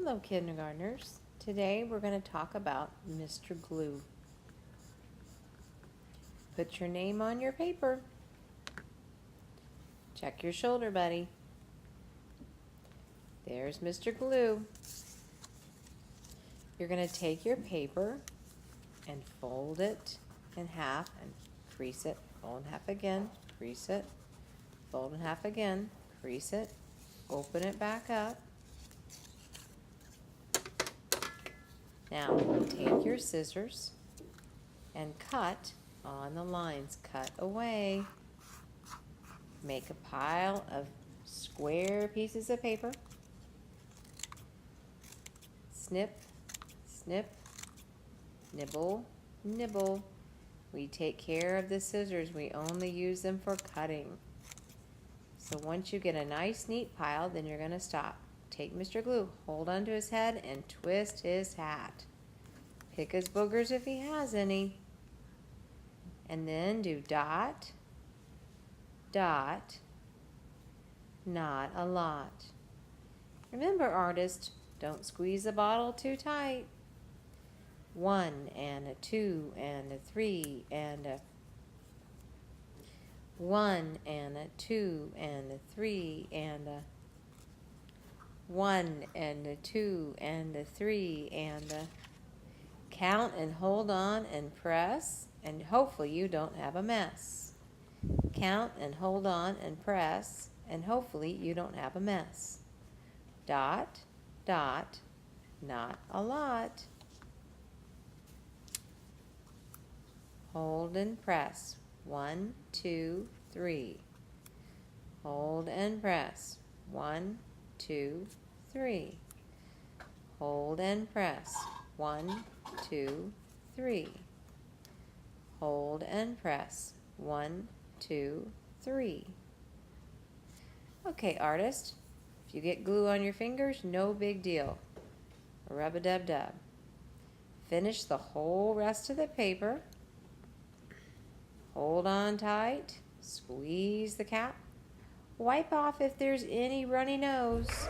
Hello, kindergartners. Today we're going to talk about Mr. Glue. Put your name on your paper. Check your shoulder, buddy. There's Mr. Glue. You're going to take your paper and fold it in half and crease it. Fold in half again, crease it. Fold in half again, crease it. Open it back up. Now take your scissors and cut on the lines. Cut away. Make a pile of square pieces of paper. Snip, snip, nibble, nibble. We take care of the scissors. We only use them for cutting. So once you get a nice neat pile, then you're going to stop. Take Mr. Glue, hold onto his head, and twist his hat. Pick his boogers if he has any. And then do dot, dot, not a lot. Remember, artist, don't squeeze the bottle too tight. 1 and a 2 and a 3 and a 1 and a 2 and a 3 and a 1 and a 2 and a 3 and a count and hold on and press, and hopefully you don't have a mess. Count and hold on and press, and hopefully you don't have a mess. Dot, dot, not a lot. Hold and press. 1, 2, 3. Hold and press. 1, 2, 3. Hold and press. 1, 2, 3. Hold and press. 1, 2, 3. Okay, artist, if you get glue on your fingers, no big deal. Rub-a-dub-dub. Finish the whole rest of the paper. Hold on tight. Squeeze the cap. Wipe off if there's any runny nose.